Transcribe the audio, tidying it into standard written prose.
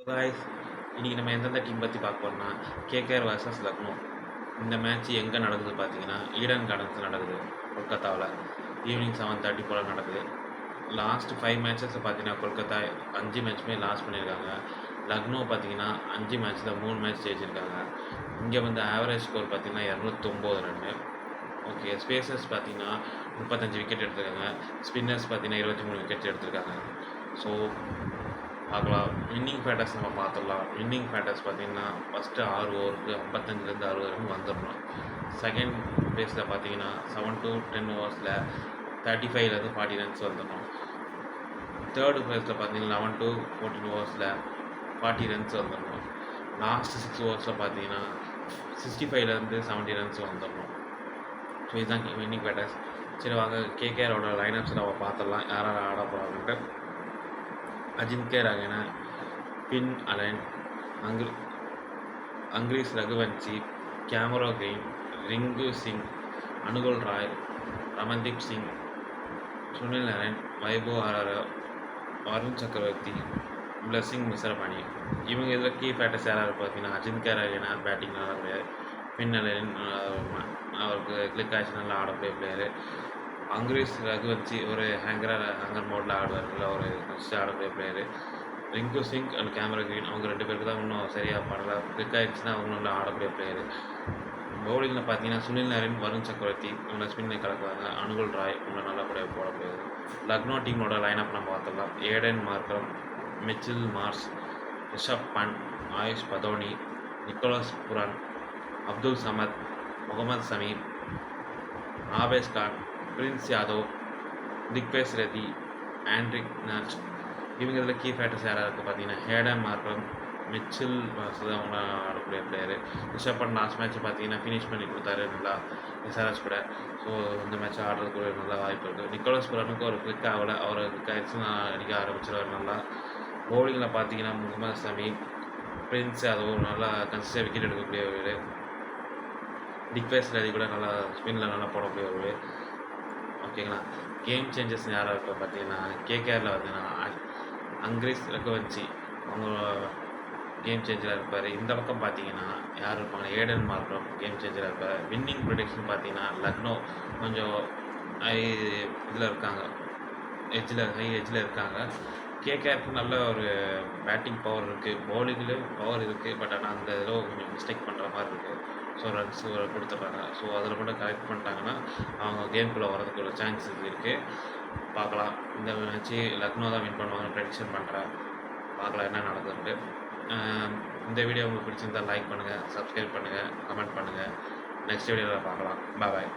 Guys, இன்னைக்கு நம்ம எந்தெந்த டீம் பற்றி பார்க்க போறோம்னா கேகேஆர் வர்சஸ் லக்னோ. இந்த மேட்ச் எங்கே நடக்குது பார்த்தீங்கன்னா ஈடன் கார்டன்ஸில் நடக்குது, கொல்கத்தாவில். ஈவினிங் 7:30 போல் நடக்குது. லாஸ்ட் 5 மேட்சஸில் பார்த்தீங்கன்னா கொல்கத்தா 5 மேட்ச்சுமே லாஸ் பண்ணியிருக்காங்க. லக்னோ பார்த்தீங்கன்னா 5 மேட்ச்சில் 3 மேட்ச் ஜெயிச்சிருக்காங்க. இங்கே வந்து ஆவரேஜ் ஸ்கோர் பார்த்தீங்கன்னா 209 ரன்னு. ஓகே, ஸ்பேசர்ஸ் பார்த்தீங்கன்னா 35 விக்கெட் எடுத்திருக்காங்க. ஸ்பின்னர்ஸ் பார்த்தீங்கன்னா 23 விக்கெட்ஸ் எடுத்திருக்காங்க. ஸோ பார்க்கலாம். வின்னிங் பேட்டர்ஸ் நம்ம பார்த்துடலாம். வின்னிங் பேட்டர்ஸ் பார்த்தீங்கன்னா ஃபஸ்ட்டு 6 ஓவருக்கு 55லேருந்து 60 ரன் வந்துடணும். செகண்ட் பேஸில் பார்த்தீங்கன்னா 7 to 10 ஓவர்ஸில் 35லேருந்து 40 ரன்ஸ் வந்துடணும். தேர்டு பேஸில் பார்த்தீங்கன்னா 11 to 14 ஓவர்ஸில் 40 ரன்ஸ் வந்துடணும். லாஸ்ட் 6 ஓவர்ஸில் பார்த்தீங்கன்னா 65லேருந்து 70 ரன்ஸ் வந்துடணும். ஸோ இதுதான் வின்னிங் பேட்டர்ஸ். சரி வாங்க, கேகேஆரோட லைனப்ஸ் நம்ம பார்த்துடலாம் யார் யார் ஆட போகிறாங்கன்ட்டு. Ajinkya Rahane, Finn Allen, Angkrish Raghuvanshi, Cameron Green, Rinku Singh, Anukul Roy, Ramandeep Singh, Sunil Narine, Vaibhav Arora, Varun Chakravarthy, Blessing மிஸ்ரபானி. இவங்க இதில் கீ ஃபேக்டர்ஸ் யாராவது பார்த்தீங்கன்னா அஜின்கே ரஹானே பேட்டிங் நல்லா கிடையாது. ஃபின் அலன் அவருக்கு கிளிக் ஆச்சு, நல்லா ஆடக்கூடிய பிளேயரு. அங்கிரீஸ் ரகுவன்சி ஒரு ஹேங்கர் மோடில் ஆடுவார், இல்லை ஒரு ஃபஸ்ட்டு ஆடக்கூடிய player. Rinku Singh and Cameron Green அவங்க 2 பேருக்கு தான் இன்னும் சரியாக பண்ணல. கிளிக் ஆகிடுச்சுன்னா அவங்க நல்லா ஆடக்கூடிய பிளேயரு. பவுலிங்கில் பார்த்தீங்கன்னா சுனில் நரேன், வருண் சக்கரவர்த்தி இவங்க ஸ்பின்னை கலக்குறாங்க. அனுகுல் ராய் இவங்க நல்லா போட பிளேயர். லக்னோ டீமோட லைனப் நம்ம பார்த்துடலாம். Aiden Markram, Mitchell Marsh, Rishabh Pant, Ayush Badoni, Nicholas Pooran, Abdul Samad, Mohammed Shami, Avesh Khan, Prince Yadav, Digvesh Rathi, Anrich Nortje. இவங்க இதில் கீ ஃபேக்டர்ஸ் யாராக இருக்குது பார்த்தீங்கன்னா ஏடன் மார்க்ரம், மிச்சில் மார்ஷ் அவங்க ஆடக்கூடிய player. Rishabh Pant last match பார்த்தீங்கன்னா ஃபினிஷ் பண்ணி கொடுத்தாரு நல்லா எஸ்ஆர்எஸ் கூட. ஸோ இந்த மேட்ச் ஆடுறதுக்கு ஒரு நல்ல வாய்ப்பு இருக்குது. நிக்கோலஸ் புரானுக்கு ஒரு கிளிக் ஆகலை, அவர் கிளிக் ஆகிடுச்சு நான் அடிக்க ஆரம்பிச்சிருவார் நல்லா. பவுலிங்கில் பார்த்தீங்கன்னா முகமது சமீம், பிரின்ஸ் யாதவ் நல்லா கன்சிஸ்டாக விக்கெட் எடுக்கக்கூடிய ஒரு. திக்வேஷ் ரெட்டி கூட நல்லா ஸ்பின்னில் நல்லா போடக்கூடிய ஒரு. ஓகேங்களா. கேம் சேஞ்சஸ் யாராக இருக்கோ பார்த்தீங்கன்னா கேகேஆரில் பார்த்தீங்கன்னா அங்கிரீஸ் ரகுவன்சி அவங்க கேம் சேஞ்சராக இருப்பார். இந்த பக்கம் பார்த்தீங்கன்னா யார் இருப்பாங்க, ஏடன் மார்க்ரம் கேம் சேஞ்சராக இருப்பார். வின்னிங் ப்ரொடிக்ஷன் பார்த்தீங்கன்னா லக்னோ கொஞ்சம் இதில் இருக்காங்க, ஹை எட்ஜில் இருக்காங்க. கேகேஆருக்கு நல்ல ஒரு பேட்டிங் பவர் இருக்குது, பவுலிங்லேயும் பவர் இருக்குது. பட் ஆனால் அந்த இதில் கொஞ்சம் மிஸ்டேக் பண்ணுற மாதிரி இருக்குது. ஸோ ரன்ஸ் கொடுத்துட்றாங்க. ஸோ அதில் மட்டும் கரெக்ட் பண்ணிட்டாங்கன்னா அவங்க கேம்குள்ளே வரதுக்கு ஒரு சான்சஸ் இருக்குது. பார்க்கலாம். இந்த மேட்ச்சு லக்னோ தான் வின் பண்ணுவாங்க ப்ரெடிக்ஷன் பண்ணுறேன். பார்க்கலாம் என்ன நடக்குதுன்ட்டு. இந்த வீடியோ உங்களுக்கு பிடிச்சிருந்தால் லைக் பண்ணுங்கள், சப்ஸ்கிரைப் பண்ணுங்கள், கமெண்ட் பண்ணுங்கள். நெக்ஸ்ட் வீடியோவில் பார்க்கலாம். பாய்.